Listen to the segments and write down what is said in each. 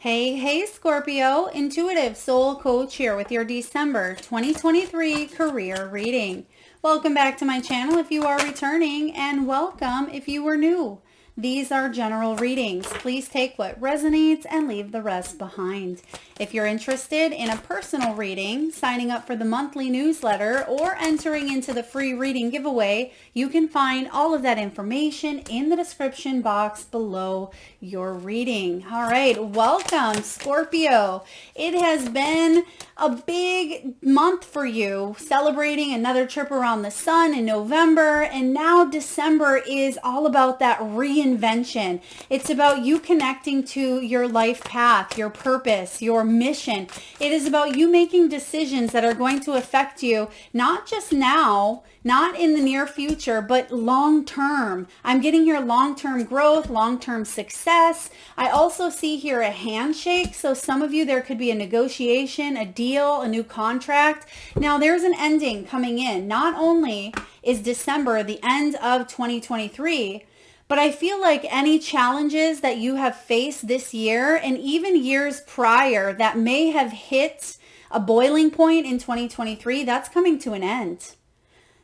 Hey, Scorpio, intuitive soul coach here with your December 2023 career reading. Welcome back to my channel if you are returning, and welcome if you were new. These are general readings. Please take what resonates and leave the rest behind. If you're interested in a personal reading, signing up for the monthly newsletter, or entering into the free reading giveaway, you can find all of that information in the description box below your reading. All right, welcome, Scorpio. It has been a big month for you, celebrating another trip around the sun in November, and now December is all about that reinvention. It's about you connecting to your life path, your purpose, your mission. It is about you making decisions that are going to affect you, not just now, not in the near future, but long term. I'm getting here long-term growth, long-term success. I also see here a handshake. So some of you, there could be a negotiation, a deal, a new contract. Now there's an ending coming in. Not only is December the end of 2023, but I feel like any challenges that you have faced this year and even years prior that may have hit a boiling point in 2023, that's coming to an end.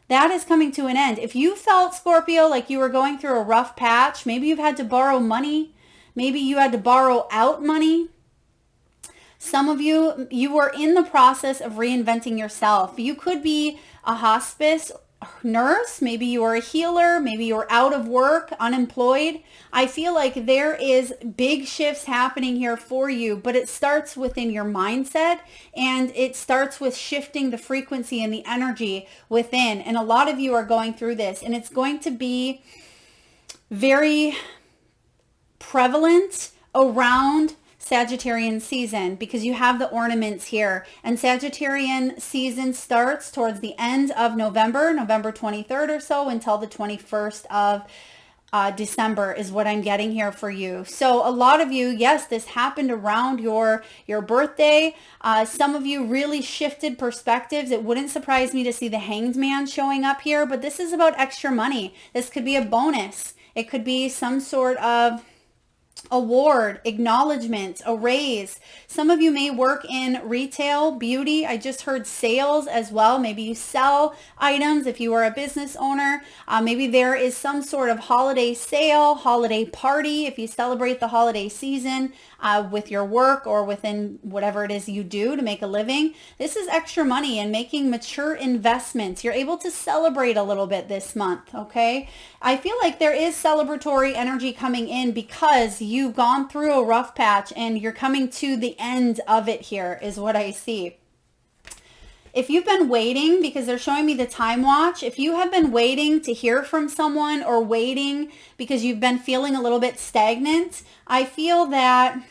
That is coming to an end. If you felt, Scorpio, like you were going through a rough patch, maybe you've had to borrow money, maybe you had to borrow out money. Some of you, you were in the process of reinventing yourself. You could be a hospice nurse, maybe you are a healer, maybe you're out of work, unemployed. I feel like there is big shifts happening here for you, but it starts within your mindset, and it starts with shifting the frequency and the energy within. And a lot of you are going through this, and it's going to be very prevalent around Sagittarian season because you have the ornaments here, and Sagittarian season starts towards the end of November 23rd or so, until the 21st of December is what I'm getting here for you. So a lot of you, yes, this happened around your birthday. Some of you really shifted perspectives. It wouldn't surprise me to see the Hanged Man showing up here, but this is about extra money. This could be a bonus. It could be some sort of award, acknowledgement, a raise. Some of you may work in retail, beauty. I just heard sales as well. Maybe you sell items if you are a business owner. Maybe there is some sort of holiday sale, holiday party if you celebrate the holiday season with your work or within whatever it is you do to make a living. This is extra money and making mature investments. You're able to celebrate a little bit this month, okay? I feel like there is celebratory energy coming in because you've gone through a rough patch and you're coming to the end of it here is what I see. If you've been waiting, because they're showing me the time watch, if you have been waiting to hear from someone or waiting because you've been feeling a little bit stagnant, I feel that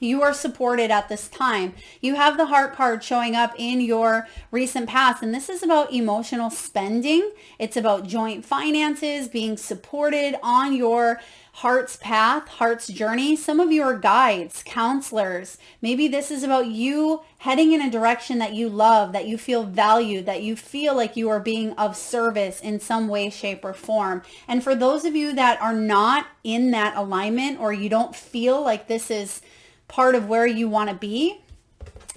you are supported at this time. You have the heart card showing up in your recent past, and this is about emotional spending. It's about joint finances, being supported on your heart's path, heart's journey. Some of you are guides, counselors. Maybe this is about you heading in a direction that you love, that you feel valued, that you feel like you are being of service in some way, shape, or form. And for those of you that are not in that alignment, or you don't feel like this is part of where you want to be,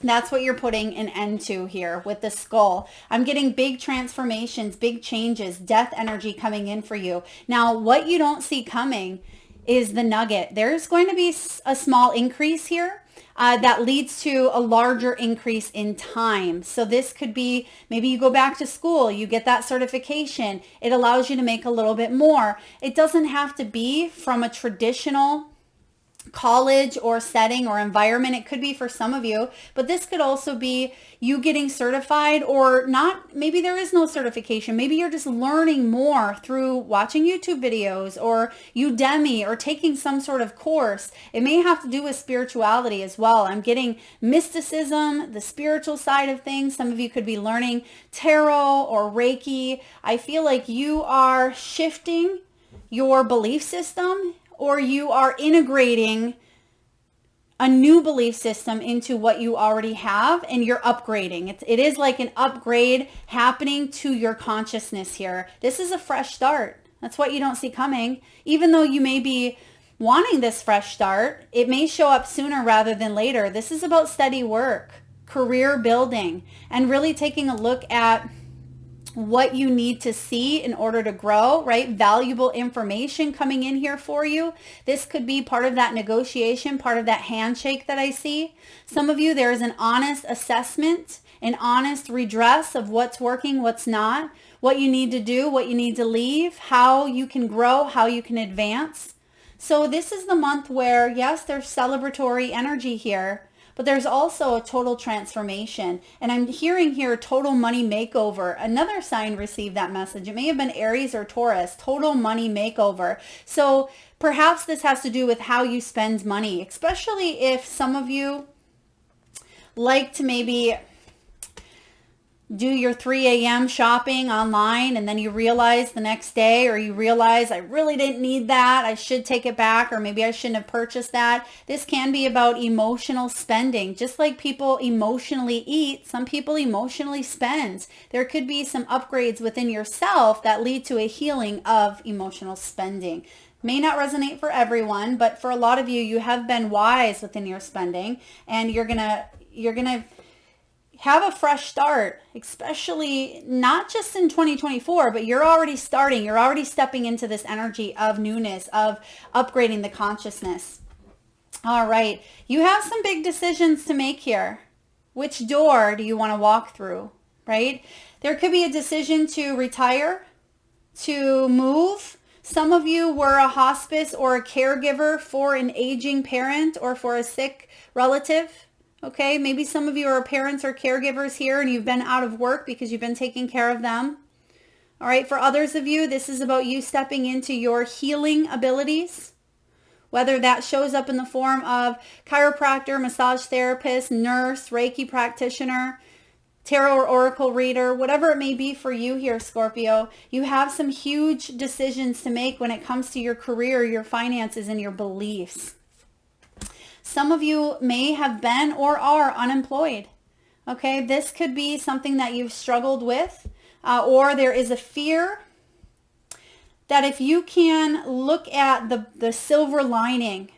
that's what you're putting an end to here with the skull. I'm getting big transformations, big changes, death energy coming in for you. Now, what you don't see coming is the nugget. There's going to be a small increase here that leads to a larger increase in time. So this could be, maybe you go back to school, you get that certification. It allows you to make a little bit more. It doesn't have to be from a traditional college or setting or environment. It could be for some of you, but this could also be you getting certified or not. Maybe there is no certification. Maybe you're just learning more through watching YouTube videos or Udemy or taking some sort of course. It may have to do with spirituality as well. I'm getting mysticism, the spiritual side of things. Some of you could be learning tarot or Reiki. I feel like you are shifting your belief system, or you are integrating a new belief system into what you already have, and you're upgrading. It is like an upgrade happening to your consciousness here. This is a fresh start. That's what you don't see coming. Even though you may be wanting this fresh start. It may show up sooner rather than later. This is about steady work, career building, and really taking a look at what you need to see in order to grow, right? Valuable information coming in here for you. This could be part of that negotiation, part of that handshake that I see. Some of you, there is an honest assessment, an honest redress of what's working, what's not, what you need to do, what you need to leave, how you can grow, how you can advance. So this is the month where, yes, there's celebratory energy here, but there's also a total transformation. And I'm hearing here total money makeover. Another sign received that message. It may have been Aries or Taurus, total money makeover. So perhaps this has to do with how you spend money, especially if some of you like to maybe do your 3 a.m. shopping online and then you realize the next day, or you realize I really didn't need that, I should take it back, or maybe I shouldn't have purchased that. This can be about emotional spending. Just like people emotionally eat, some people emotionally spend. There could be some upgrades within yourself that lead to a healing of emotional spending. May not resonate for everyone, but for a lot of you, you have been wise within your spending, and you're gonna have a fresh start, especially not just in 2024, but you're already starting. You're already stepping into this energy of newness, of upgrading the consciousness. All right. You have some big decisions to make here. Which door do you want to walk through, right? There could be a decision to retire, to move. Some of you were a hospice or a caregiver for an aging parent or for a sick relative. Okay, maybe some of you are parents or caregivers here and you've been out of work because you've been taking care of them. All right, for others of you, this is about you stepping into your healing abilities, whether that shows up in the form of chiropractor, massage therapist, nurse, Reiki practitioner, tarot or oracle reader, whatever it may be for you here, Scorpio. You have some huge decisions to make when it comes to your career, your finances, and your beliefs. Some of you may have been or are unemployed. Okay, this could be something that you've struggled with, or there is a fear that if you can look at the silver lining,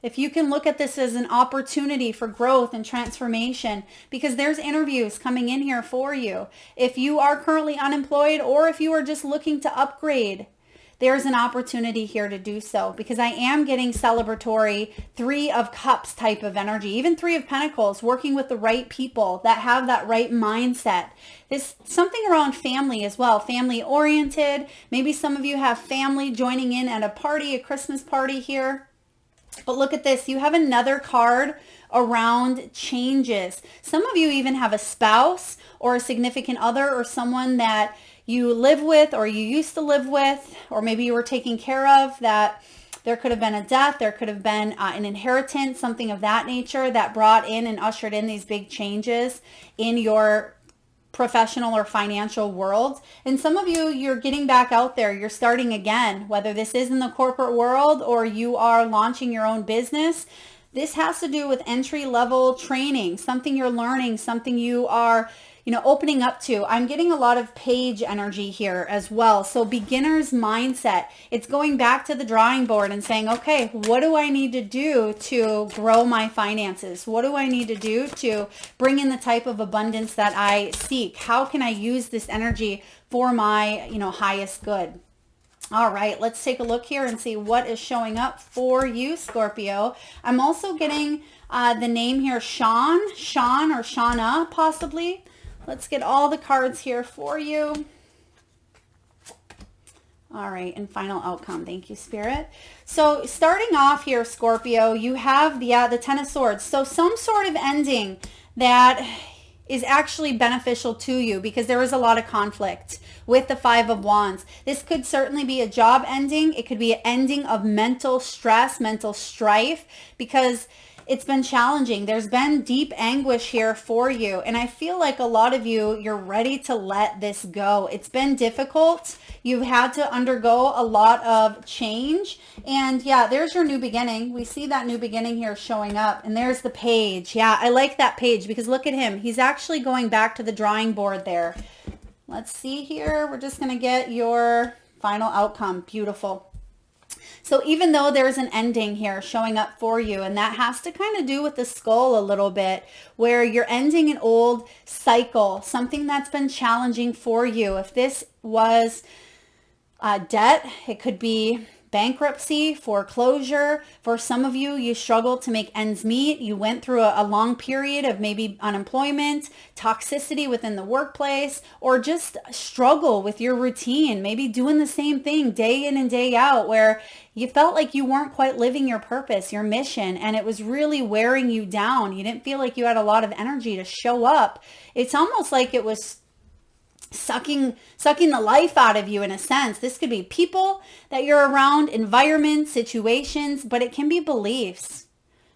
if you can look at this as an opportunity for growth and transformation, because there's interviews coming in here for you. If you are currently unemployed, or if you are just looking to upgrade, there's an opportunity here to do so, because I am getting celebratory 3 of Cups type of energy, even 3 of Pentacles, working with the right people that have that right mindset. There's something around family as well, family oriented. Maybe some of you have family joining in at a party, a Christmas party here. But look at this. You have another card around changes. Some of you even have a spouse or a significant other or someone that you live with or you used to live with, or maybe you were taking care of, that there could have been a death, there could have been an inheritance, something of that nature that brought in and ushered in these big changes in your professional or financial world. And some of you, you're getting back out there, you're starting again, whether this is in the corporate world or you are launching your own business. This has to do with entry-level training, something you're learning, something you are opening up to. I'm getting a lot of page energy here as well. So beginner's mindset. It's going back to the drawing board and saying, okay, what do I need to do to grow my finances? What do I need to do to bring in the type of abundance that I seek? How can I use this energy for my, highest good? All right, let's take a look here and see what is showing up for you, Scorpio. I'm also getting the name here, Sean or Shauna, possibly. Let's get all the cards here for you. All right, and final outcome. Thank you, Spirit. So starting off here, Scorpio, you have the 10 of Swords. So some sort of ending that is actually beneficial to you, because there is a lot of conflict with the 5 of Wands. This could certainly be a job ending. It could be an ending of mental stress, mental strife, because it's been challenging. There's been deep anguish here for you. And I feel like a lot of you, you're ready to let this go. It's been difficult. You've had to undergo a lot of change. And yeah, there's your new beginning. We see that new beginning here showing up. And there's the page. Yeah, I like that page, because look at him. He's actually going back to the drawing board there. Let's see here. We're just going to get your final outcome. Beautiful. So even though there's an ending here showing up for you, and that has to kind of do with the skull a little bit, where you're ending an old cycle, something that's been challenging for you. If this was debt, it could be bankruptcy, foreclosure. For some of you, you struggled to make ends meet. You went through a long period of maybe unemployment, toxicity within the workplace, or just struggle with your routine, maybe doing the same thing day in and day out, where you felt like you weren't quite living your purpose, your mission, and it was really wearing you down. You didn't feel like you had a lot of energy to show up. It's almost like it was sucking the life out of you in a sense. This could be people that you're around, environment, situations, but it can be beliefs.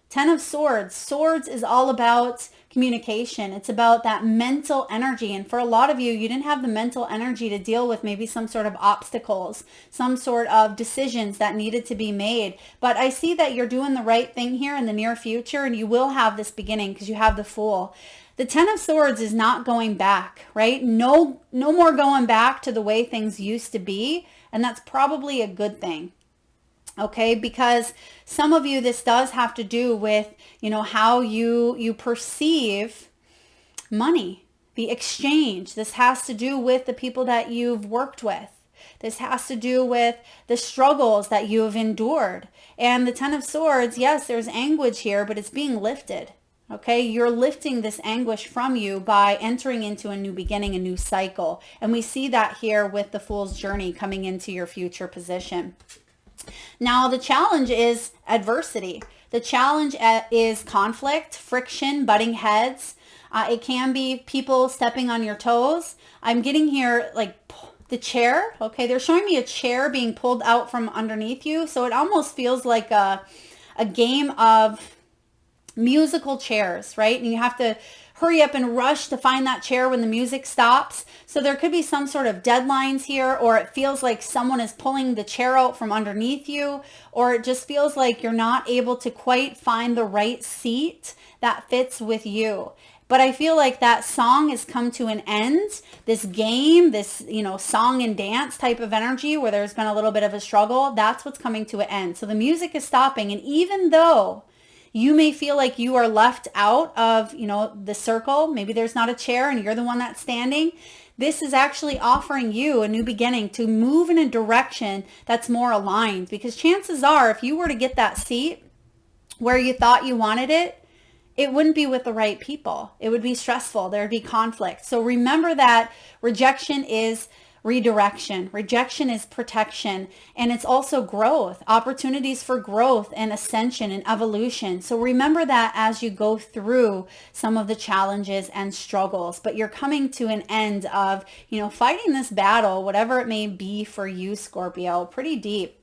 10 of Swords. Swords is all about communication. It's about that mental energy. And for a lot of you, you didn't have the mental energy to deal with maybe some sort of obstacles, some sort of decisions that needed to be made. But I see that you're doing the right thing here in the near future, and you will have this beginning because you have the Fool. The 10 of Swords is not going back, right? No more going back to the way things used to be. And that's probably a good thing. Okay, because some of you, this does have to do with, how you perceive money, the exchange. This has to do with the people that you've worked with. This has to do with the struggles that you have endured. And the 10 of Swords, yes, there's anguish here, but it's being lifted. Okay, you're lifting this anguish from you by entering into a new beginning, a new cycle. And we see that here with the Fool's journey coming into your future position. Now, the challenge is adversity. The challenge is conflict, friction, butting heads. It can be people stepping on your toes. I'm getting here like the chair. Okay, they're showing me a chair being pulled out from underneath you. So it almost feels like a game of musical chairs, right? And you have to hurry up and rush to find that chair when the music stops. So there could be some sort of deadlines here, or it feels like someone is pulling the chair out from underneath you, or it just feels like you're not able to quite find the right seat that fits with you. But I feel like that song has come to an end. This game, this, song and dance type of energy where there's been a little bit of a struggle, that's what's coming to an end. So the music is stopping. And even though you may feel like you are left out of, the circle. Maybe there's not a chair and you're the one that's standing. This is actually offering you a new beginning to move in a direction that's more aligned. Because chances are, if you were to get that seat where you thought you wanted it, it wouldn't be with the right people. It would be stressful. There'd be conflict. So remember that rejection is redirection. Rejection is protection, and it's also growth, opportunities for growth and ascension and evolution. So remember that as you go through some of the challenges and struggles, but you're coming to an end of, fighting this battle, whatever it may be for you, Scorpio, pretty deep.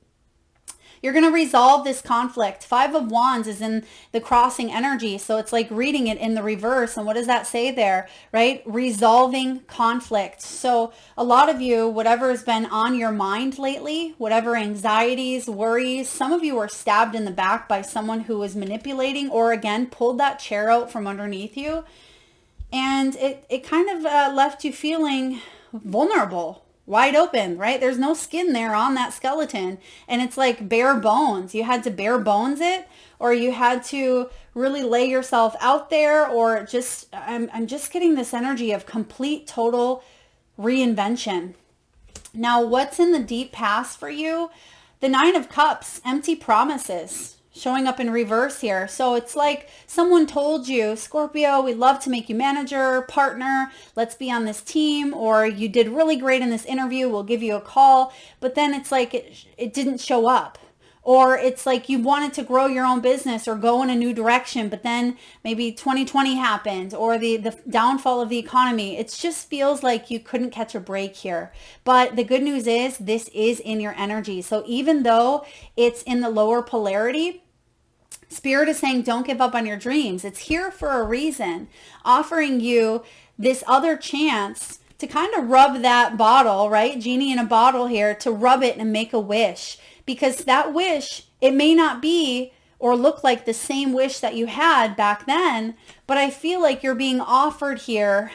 You're going to resolve this conflict. 5 of Wands is in the crossing energy. So it's like reading it in the reverse. And what does that say there, right? Resolving conflict. So a lot of you, whatever has been on your mind lately, whatever anxieties, worries, some of you were stabbed in the back by someone who was manipulating, or again, pulled that chair out from underneath you. And it kind of left you feeling vulnerable. Wide open, right? There's no skin there on that skeleton. And it's like bare bones. You had to bare bones it, or you had to really lay yourself out there, or just, I'm just getting this energy of complete, total reinvention. Now, what's in the deep past for you? The 9 of Cups, empty promises. Showing up in reverse here. So it's like someone told you, Scorpio, we'd love to make you manager, partner, let's be on this team, or you did really great in this interview, we'll give you a call. But then it's like it didn't show up. Or it's like you wanted to grow your own business or go in a new direction, but then maybe 2020 happened, or the downfall of the economy. It just feels like you couldn't catch a break here. But the good news is this is in your energy. So even though it's in the lower polarity, Spirit is saying, don't give up on your dreams. It's here for a reason, offering you this other chance to kind of rub that bottle, right? Genie in a bottle here, to rub it and make a wish. Because that wish, it may not be or look like the same wish that you had back then, but I feel like you're being offered here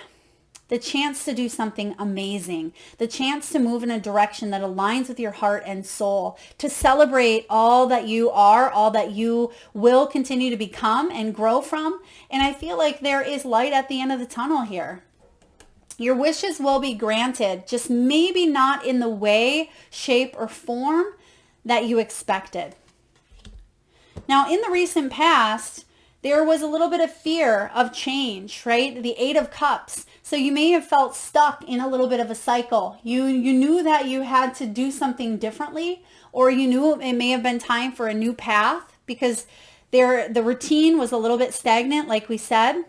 the chance to do something amazing, the chance to move in a direction that aligns with your heart and soul, to celebrate all that you are, all that you will continue to become and grow from. And I feel like there is light at the end of the tunnel here. Your wishes will be granted, just maybe not in the way, shape, or form that you expected. Now, in the recent past, there was a little bit of fear of change, right? The Eight of Cups. So you may have felt stuck in a little bit of a cycle. You knew that you had to do something differently, or you knew it may have been time for a new path because the routine was a little bit stagnant, like we said.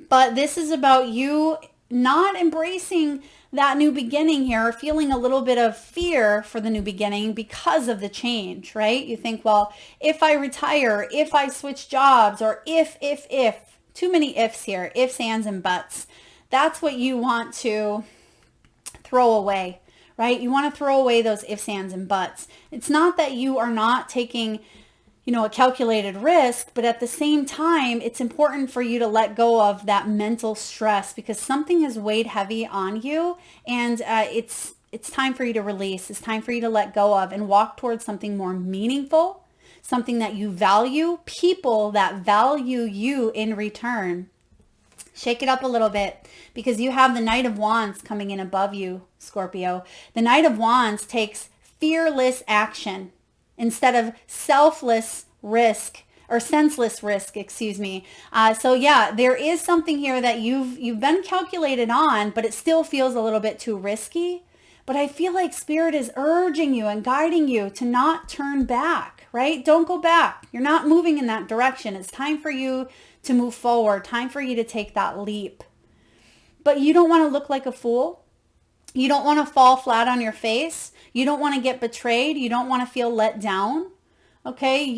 But this is about you not embracing that new beginning here, feeling a little bit of fear for the new beginning because of the change, right? You think, well, if I retire, if I switch jobs, or if, too many ifs here, ifs, ands, and buts. That's what you want to throw away, right? You want to throw away those ifs, ands, and buts. It's not that you are not taking a calculated risk, but at the same time, it's important for you to let go of that mental stress because something has weighed heavy on you, and it's time for you to release. It's time for you to let go of and walk towards something more meaningful, something that you value, people that value you in return. Shake it up a little bit because you have the Knight of Wands coming in above you, Scorpio. The Knight of Wands takes fearless action instead of selfless risk or senseless risk, excuse me. So yeah, there is something here that you've been calculated on, but it still feels a little bit too risky. But I feel like Spirit is urging you and guiding you to not turn back, right? Don't go back. You're not moving in that direction. It's time for you to move forward, time for you to take that leap. But you don't want to look like a fool. You don't want to fall flat on your face. You don't want to get betrayed. You don't want to feel let down. Okay,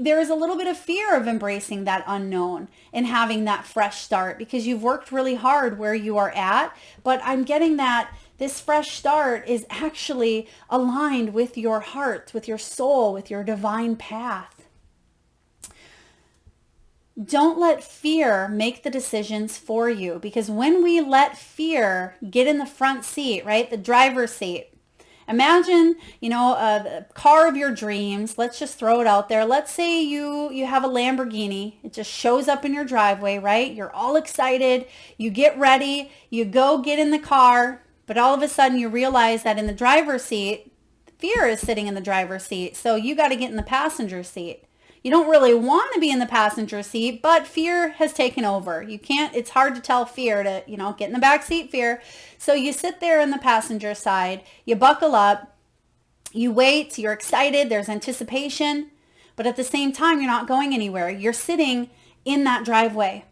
there is a little bit of fear of embracing that unknown and having that fresh start because you've worked really hard where you are at, but I'm getting that this fresh start is actually aligned with your heart, with your soul, with your divine path. Don't let fear make the decisions for you because when we let fear get in the front seat, right, the driver's seat, imagine, a car of your dreams. Let's just throw it out there. Let's say you have a Lamborghini. It just shows up in your driveway, right? You're all excited. You get ready. You go get in the car. But all of a sudden you realize that in the driver's seat, fear is sitting in the driver's seat. So you got to get in the passenger seat. You don't really want to be in the passenger seat, but fear has taken over. It's hard to tell fear to, get in the back seat, fear. So you sit there in the passenger side, you buckle up, you wait, you're excited, there's anticipation, but at the same time, you're not going anywhere. You're sitting in that driveway,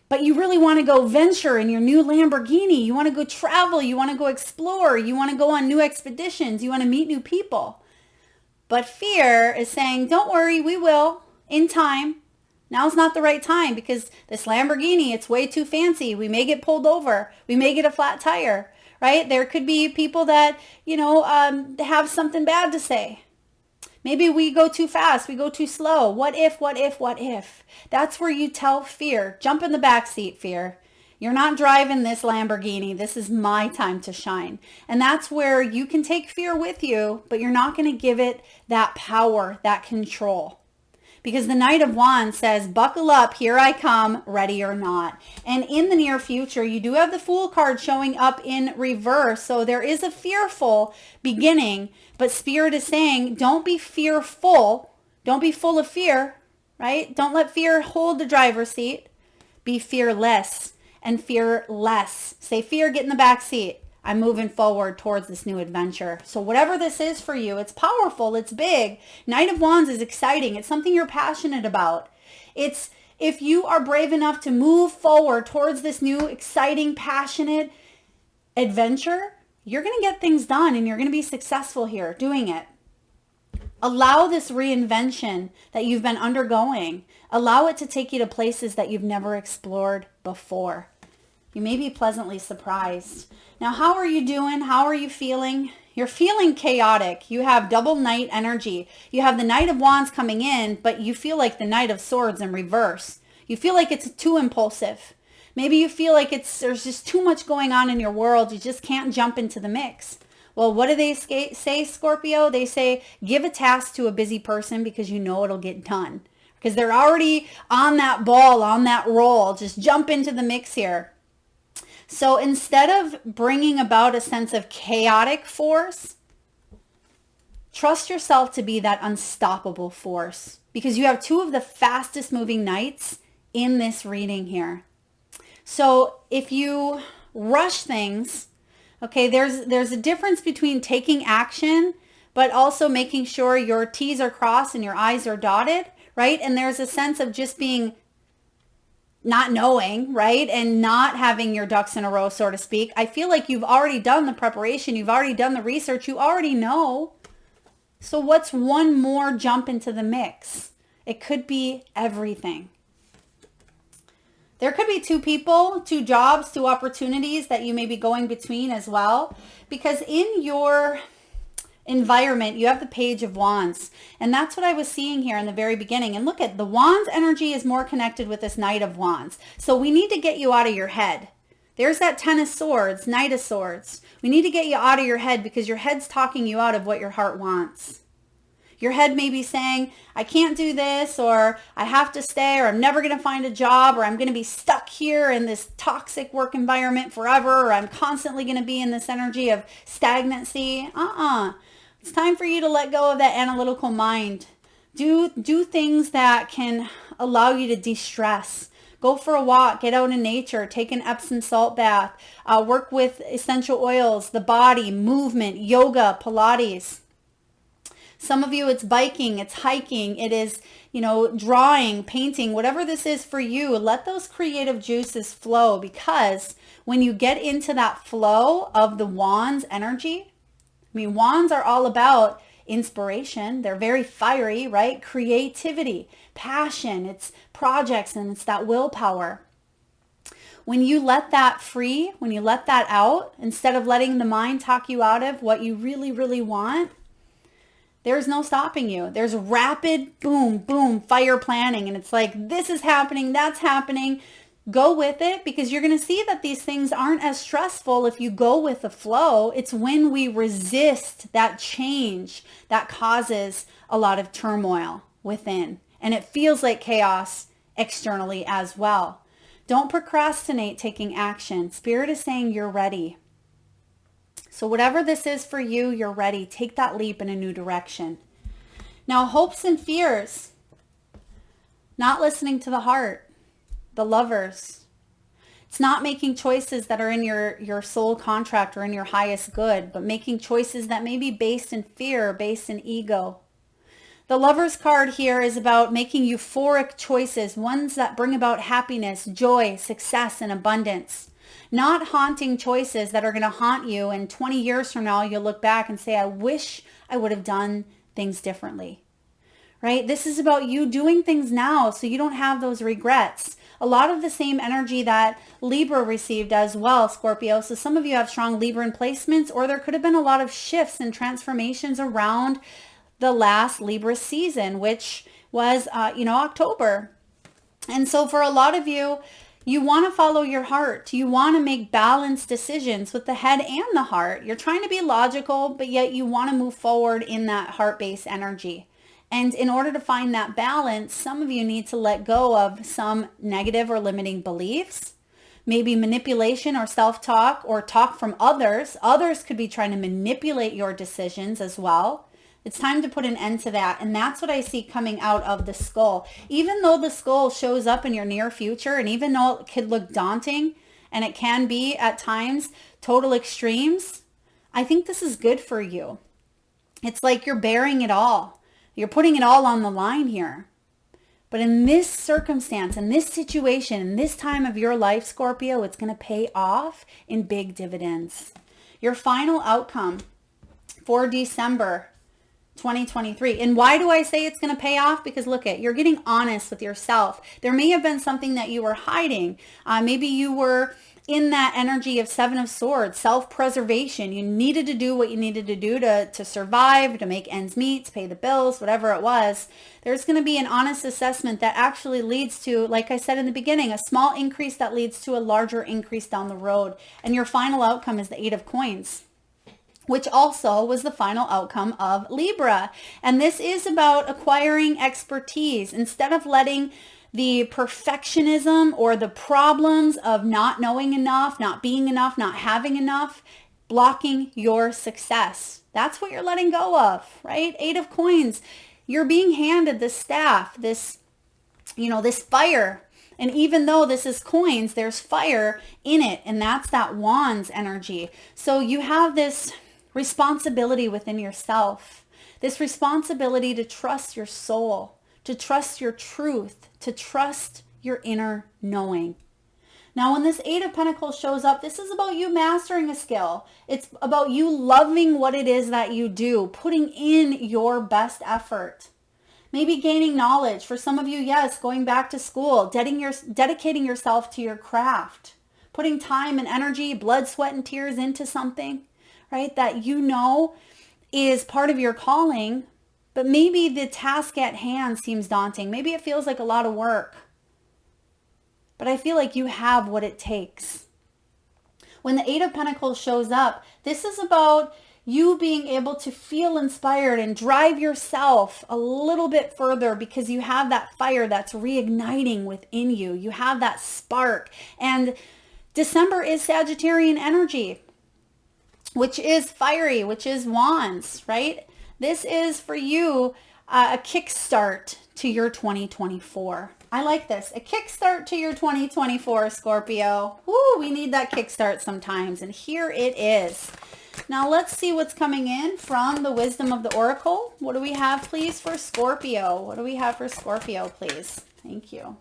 but you really want to go venture in your new Lamborghini. You want to go travel. You want to go explore. You want to go on new expeditions. You want to meet new people. But fear is saying, don't worry, we will in time. Now's not the right time because this Lamborghini, it's way too fancy. We may get pulled over. We may get a flat tire, right? There could be people that, have something bad to say. Maybe we go too fast. We go too slow. What if, what if, what if? That's where you tell fear, jump in the back seat, fear. You're not driving this Lamborghini. This is my time to shine. And that's where you can take fear with you, but you're not going to give it that power, that control. Because the Knight of Wands says, buckle up, here I come, ready or not. And in the near future, you do have the Fool card showing up in reverse. So there is a fearful beginning, but Spirit is saying, don't be fearful. Don't be full of fear, right? Don't let fear hold the driver's seat. Be fearless. And fearless. Say, fear, get in the back seat. I'm moving forward towards this new adventure. So whatever this is for you, it's powerful, it's big. Knight of Wands is exciting. It's something you're passionate about. It's if you are brave enough to move forward towards this new, exciting, passionate adventure, you're going to get things done and you're going to be successful here doing it. Allow this reinvention that you've been undergoing. Allow it to take you to places that you've never explored before. You may be pleasantly surprised. Now, how are you doing? How are you feeling? You're feeling chaotic. You have double Knight energy. You have the Knight of Wands coming in, but you feel like the Knight of Swords in reverse. You feel like it's too impulsive. Maybe you feel like there's just too much going on in your world. You just can't jump into the mix. Well, what do they say, Scorpio? They say, give a task to a busy person because you know it'll get done. Because they're already on that ball, on that roll. Just jump into the mix here. So instead of bringing about a sense of chaotic force, trust yourself to be that unstoppable force, because you have two of the fastest moving knights in this reading here. So if you rush things, okay, there's a difference between taking action, but also making sure your T's are crossed and your I's are dotted, right? And there's a sense of just being not knowing, right? And not having your ducks in a row, so to speak. I feel like you've already done the preparation. You've already done the research. You already know. So what's one more jump into the mix? It could be everything. There could be two people, two jobs, two opportunities that you may be going between as well. Because in your environment, you have the Page of Wands. And that's what I was seeing here in the very beginning. And look at the Wands energy is more connected with this Knight of Wands. So we need to get you out of your head. There's that Ten of Swords, Knight of Swords. We need to get you out of your head because your head's talking you out of what your heart wants. Your head may be saying, I can't do this, or I have to stay, or I'm never going to find a job, or I'm going to be stuck here in this toxic work environment forever, or I'm constantly going to be in this energy of stagnancy. It's time for you to let go of that analytical mind. Do things that can allow you to de-stress. Go for a walk, get out in nature, take an Epsom salt bath, work with essential oils, the body, movement, yoga, Pilates. Some of you, it's biking, it's hiking, it is, drawing, painting, whatever this is for you. Let those creative juices flow, because when you get into that flow of the Wands energy, Wands are all about inspiration. They're very fiery, right? Creativity, passion, it's projects, and it's that willpower. When you let that free, when you let that out, instead of letting the mind talk you out of what you really, really want, there's no stopping you. There's rapid boom, boom, fire planning. And it's like, this is happening, that's happening. Go with it, because you're going to see that these things aren't as stressful if you go with the flow. It's when we resist that change that causes a lot of turmoil within. And it feels like chaos externally as well. Don't procrastinate taking action. Spirit is saying you're ready. So whatever this is for you, you're ready. Take that leap in a new direction. Now, hopes and fears. Not listening to the heart. The Lovers. It's not making choices that are in your soul contract or in your highest good, but making choices that may be based in fear, based in ego. The Lovers card here is about making euphoric choices, ones that bring about happiness, joy, success, and abundance. Not haunting choices that are going to haunt you, and 20 years from now, you'll look back and say, I wish I would have done things differently, right? This is about you doing things now so you don't have those regrets. A lot of the same energy that Libra received as well, Scorpio. So some of you have strong Libran placements, or there could have been a lot of shifts and transformations around the last Libra season, which was, October. And so for a lot of you, you want to follow your heart. You want to make balanced decisions with the head and the heart. You're trying to be logical, but yet you want to move forward in that heart-based energy. And in order to find that balance, some of you need to let go of some negative or limiting beliefs, maybe manipulation or self-talk, or talk from others. Others could be trying to manipulate your decisions as well. It's time to put an end to that. And that's what I see coming out of the skull. Even though the skull shows up in your near future, and even though it could look daunting, and it can be at times total extremes, I think this is good for you. It's like you're bearing it all. You're putting it all on the line here. But in this circumstance, in this situation, in this time of your life, Scorpio, it's going to pay off in big dividends. Your final outcome for December 2023. And why do I say it's going to pay off? Because look you're getting honest with yourself. There may have been something that you were hiding. Maybe you were in that energy of Seven of Swords, self-preservation. You needed to do what you needed to do to survive, to make ends meet, to pay the bills, whatever it was. There's going to be an honest assessment that actually leads to, like I said in the beginning, a small increase that leads to a larger increase down the road. And your final outcome is the Eight of Coins, which also was the final outcome of Libra. And this is about acquiring expertise instead of letting the perfectionism or the problems of not knowing enough, not being enough, not having enough, blocking your success. That's what you're letting go of, right? Eight of Coins. You're being handed this staff, this fire. And even though this is coins, there's fire in it. And that's that Wands energy. So you have this responsibility within yourself, this responsibility to trust your soul, to trust your truth, to trust your inner knowing. Now, when this Eight of Pentacles shows up, this is about you mastering a skill. It's about you loving what it is that you do, putting in your best effort. Maybe gaining knowledge. For some of you, yes, going back to school, dedicating yourself to your craft, putting time and energy, blood, sweat, and tears into something, right, that you know is part of your calling, but maybe the task at hand seems daunting. Maybe it feels like a lot of work, but I feel like you have what it takes. When the Eight of Pentacles shows up, this is about you being able to feel inspired and drive yourself a little bit further because you have that fire that's reigniting within you. You have that spark. And December is Sagittarian energy, which is fiery, which is wands, right? This is for you a kickstart to your 2024. I like this. A kickstart to your 2024, Scorpio. Woo, we need that kickstart sometimes. And here it is. Now let's see what's coming in from the wisdom of the Oracle. What do we have, please, for Scorpio? What do we have for Scorpio, please? Thank you.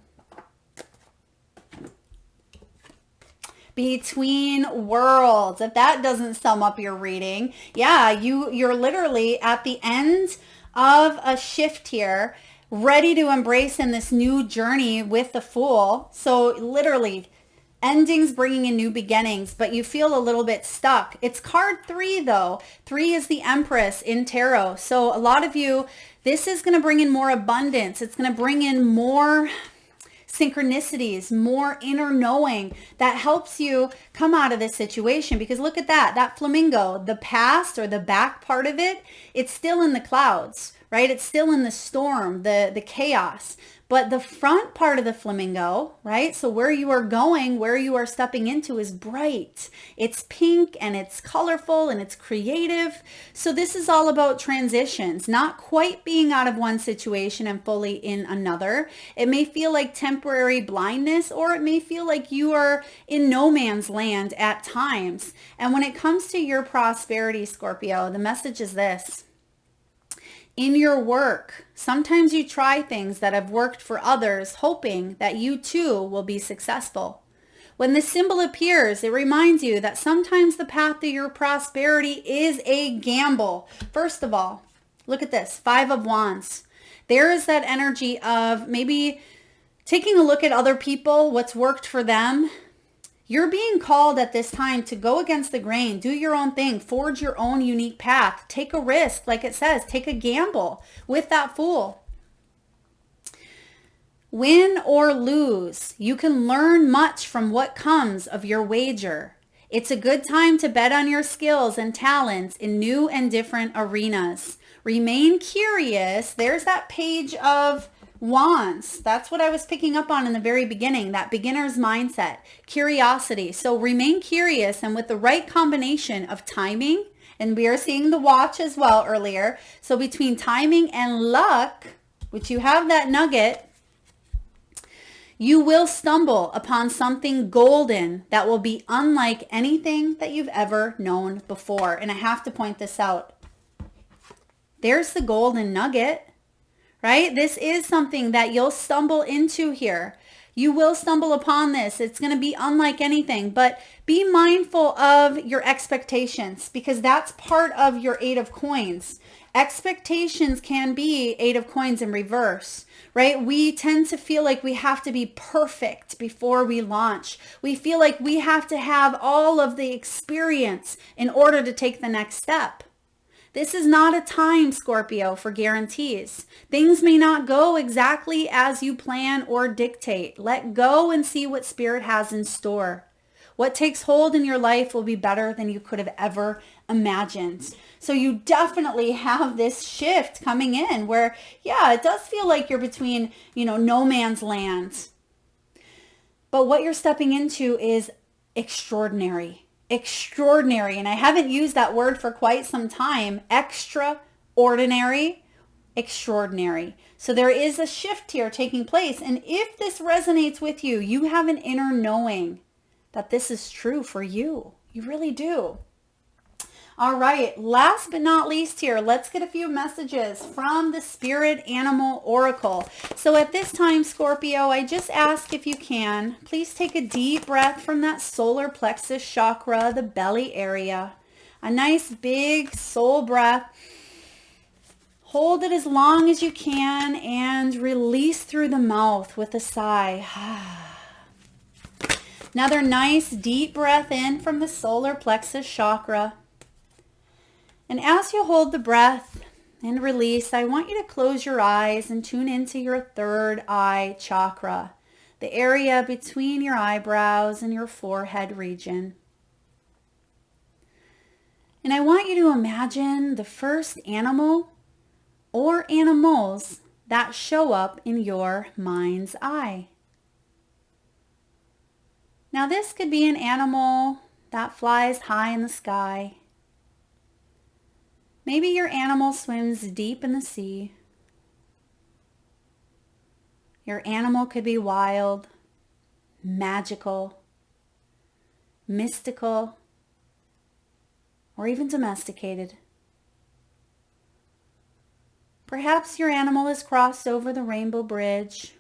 Between worlds. If that doesn't sum up your reading, yeah, you're literally at the end of a shift here, ready to embrace in this new journey with the Fool. So literally endings bringing in new beginnings, but you feel a little bit stuck. It's card 3 though. 3 is the Empress in tarot. So a lot of you, this is going to bring in more abundance. It's going to bring in more synchronicities, more inner knowing that helps you come out of this situation. Because look at that flamingo, the past or the back part of it, it's still in the clouds, right? It's still in the storm, the chaos. But the front part of the flamingo, right? So where you are going, where you are stepping into is bright. It's pink and it's colorful and it's creative. So this is all about transitions, not quite being out of one situation and fully in another. It may feel like temporary blindness, or it may feel like you are in no man's land at times. And when it comes to your prosperity, Scorpio, the message is this. In your work, sometimes you try things that have worked for others, hoping that you too will be successful. When this symbol appears, it reminds you that sometimes the path to your prosperity is a gamble. First of all, look at this, 5 of Wands. There is that energy of maybe taking a look at other people, what's worked for them. You're being called at this time to go against the grain, do your own thing, forge your own unique path, take a risk, like it says, take a gamble with that Fool. Win or lose, you can learn much from what comes of your wager. It's a good time to bet on your skills and talents in new and different arenas. Remain curious. There's that page of Wands. That's what I was picking up on in the very beginning, that beginner's mindset, curiosity. So remain curious, and with the right combination of timing, and we are seeing the watch as well earlier. So between timing and luck, which you have that nugget, you will stumble upon something golden that will be unlike anything that you've ever known before. And I have to point this out. There's the golden nugget. Right? This is something that you'll stumble into here. You will stumble upon this. It's going to be unlike anything, but be mindful of your expectations because that's part of your Eight of Coins. Expectations can be Eight of Coins in reverse, right? We tend to feel like we have to be perfect before we launch. We feel like we have to have all of the experience in order to take the next step. This is not a time, Scorpio, for guarantees. Things may not go exactly as you plan or dictate. Let go and see what Spirit has in store. What takes hold in your life will be better than you could have ever imagined. So you definitely have this shift coming in where, yeah, it does feel like you're between, no man's land. But what you're stepping into is extraordinary. Extraordinary. And I haven't used that word for quite some time. Extraordinary, extraordinary. So there is a shift here taking place. And if this resonates with you, you have an inner knowing that this is true for you. You really do. All right, last but not least here, let's get a few messages from the Spirit Animal Oracle. So at this time, Scorpio, I just ask if you can, please take a deep breath from that solar plexus chakra, the belly area. A nice big soul breath. Hold it as long as you can and release through the mouth with a sigh. Another nice deep breath in from the solar plexus chakra. And as you hold the breath and release, I want you to close your eyes and tune into your third eye chakra, the area between your eyebrows and your forehead region. And I want you to imagine the first animal or animals that show up in your mind's eye. Now this could be an animal that flies high in the sky. Maybe your animal swims deep in the sea. Your animal could be wild, magical, mystical, or even domesticated. Perhaps your animal has crossed over the rainbow bridge.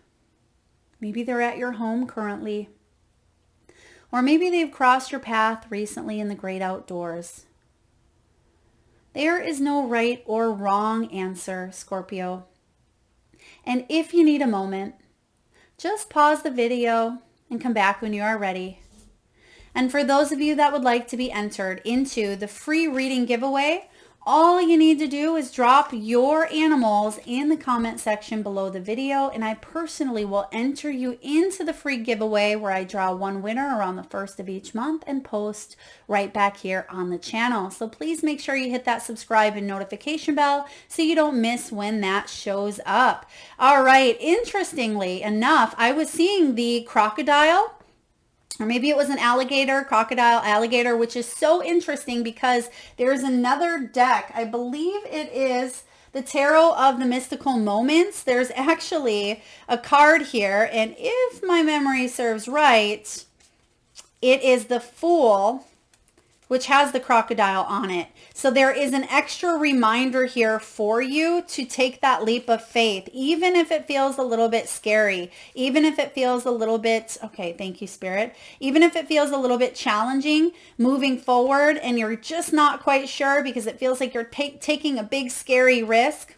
Maybe they're at your home currently. Or maybe they've crossed your path recently in the great outdoors. There is no right or wrong answer, Scorpio. And if you need a moment, just pause the video and come back when you are ready. And for those of you that would like to be entered into the free reading giveaway, all you need to do is drop your animals in the comment section below the video, and I personally will enter you into the free giveaway where I draw one winner around the 1st of each month and post right back here on the channel. So please make sure you hit that subscribe and notification bell so you don't miss when that shows up. All right, interestingly enough, I was seeing the crocodile, or maybe it was an alligator, crocodile, alligator, which is so interesting because there's another deck. I believe it is the Tarot of the Mystical Moments. There's actually a card here, and if my memory serves right, it is the Fool, which has the crocodile on it. So there is an extra reminder here for you to take that leap of faith, even if it feels a little bit scary, even if it feels a little bit, okay, thank you, Spirit, even if it feels a little bit challenging moving forward and you're just not quite sure because it feels like you're taking a big scary risk.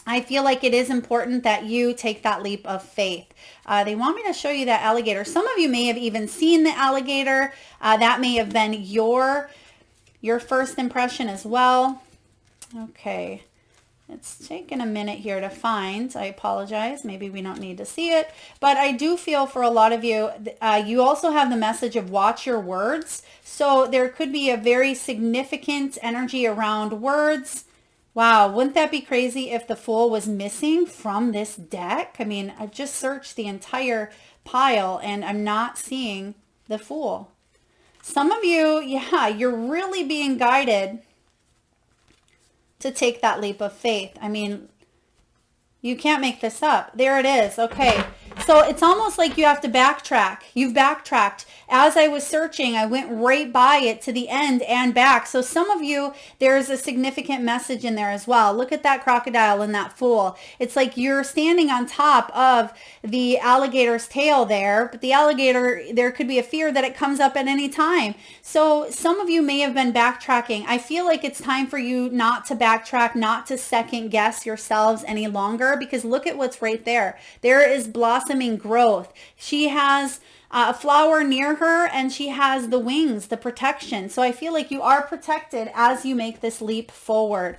I feel like it is important that you take that leap of faith. They want me to show you that alligator. Some of you may have even seen the alligator. That may have been your first impression as well. Okay, it's taken a minute here to find. I apologize. Maybe we don't need to see it. But I do feel for a lot of you, you also have the message of watch your words. So there could be a very significant energy around words. Wow, wouldn't that be crazy if the Fool was missing from this deck? I mean, I just searched the entire pile and I'm not seeing the Fool. Some of you, yeah, you're really being guided to take that leap of faith. I mean, you can't make this up. There it is. Okay. So it's almost like you have to backtrack. You've backtracked. as I was searching, I went right by it to the end and back. So some of you, there's a significant message in there as well. Look at that crocodile and that fool. It's like you're standing on top of the alligator's tail there, but the alligator, there could be a fear that it comes up at any time. So some of you may have been backtracking. I feel like it's time for you not to backtrack, not to second guess yourselves any longer, because look at what's right there. There is blossoming growth. She has a flower near her, and she has the wings, the protection. So I feel like you are protected as you make this leap forward.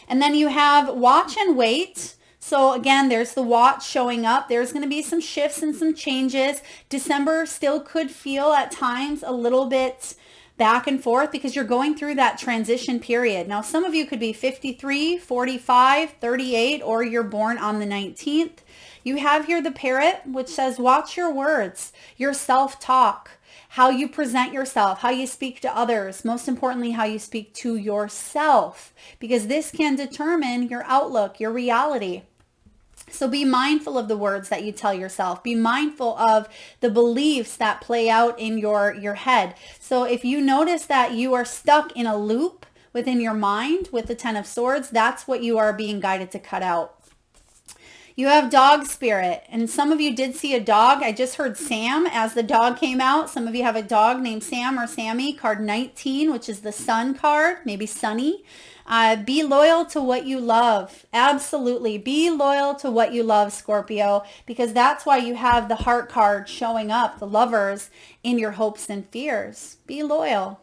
And then you have watch and wait. So again, there's the watch showing up. There's going to be some shifts and some changes. December still could feel at times a little bit back and forth because you're going through that transition period. Now, some of you could be 53, 45, 38, or you're born on the 19th. You have here the parrot, which says, watch your words, your self-talk, how you present yourself, how you speak to others, most importantly, how you speak to yourself, because this can determine your outlook, your reality. So be mindful of the words that you tell yourself. Be mindful of the beliefs that play out in your head. So if you notice that you are stuck in a loop within your mind with the Ten of Swords, that's what you are being guided to cut out. You have dog spirit, and some of you did see a dog. I just heard Sam as the dog came out. Some of you have a dog named Sam or Sammy. Card 19, which is the sun card, maybe sunny. Be loyal to what you love. Absolutely. Be loyal to what you love, Scorpio, because that's why you have the heart card showing up, the lovers, in your hopes and fears. Be loyal.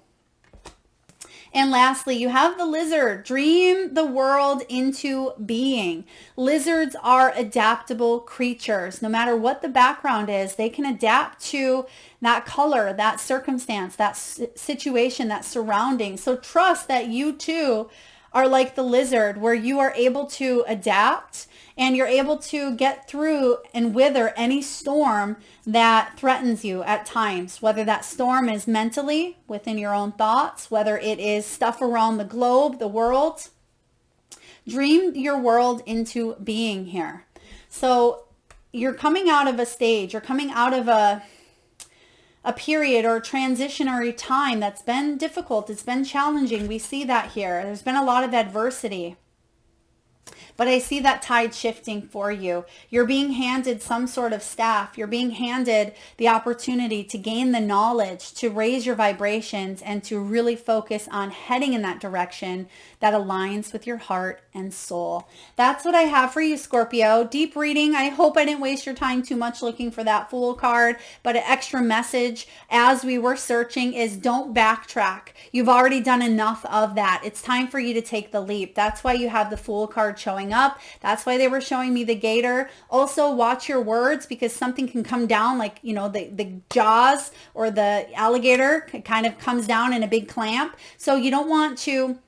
And lastly, you have the lizard. Dream the world into being. Lizards are adaptable creatures. No matter what the background is, they can adapt to that color, that circumstance, that situation, that surrounding. So trust that you too are like the lizard, where you are able to adapt and you're able to get through and wither any storm that threatens you at times, whether that storm is mentally within your own thoughts, whether it is stuff around the globe, the world. Dream your world into being here. So you're coming out of a stage, you're coming out of a period or transitionary time that's been difficult. It's been challenging. We see that here. There's been a lot of adversity. But I see that tide shifting for you. You're being handed some sort of staff. You're being handed the opportunity to gain the knowledge, to raise your vibrations, and to really focus on heading in that direction that aligns with your heart and soul. That's what I have for you, Scorpio. Deep reading. I hope I didn't waste your time too much looking for that Fool card, but an extra message as we were searching is don't backtrack. You've already done enough of that. It's time for you to take the leap. That's why you have the Fool card showing up. That's why they were showing me the gator. Also, watch your words, because something can come down, like, you know, the jaws or the alligator kind of comes down in a big clamp. So you don't want to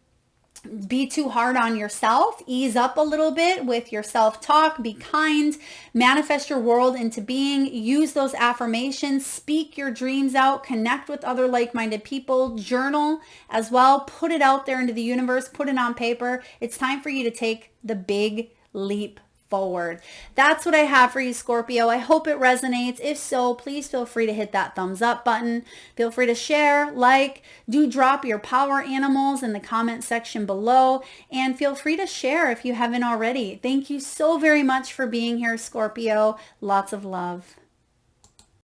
be too hard on yourself. Ease up a little bit with your self-talk. Be kind. Manifest your world into being. Use those affirmations. Speak your dreams out. Connect with other like-minded people. Journal as well. Put it out there into the universe. Put it on paper. It's time for you to take the big leap forward. That's what I have for you, Scorpio. I hope it resonates. If so, please feel free to hit that thumbs up button. Feel free to share, like, do drop your power animals in the comment section below, and feel free to share if you haven't already. Thank you so very much for being here, Scorpio. Lots of love.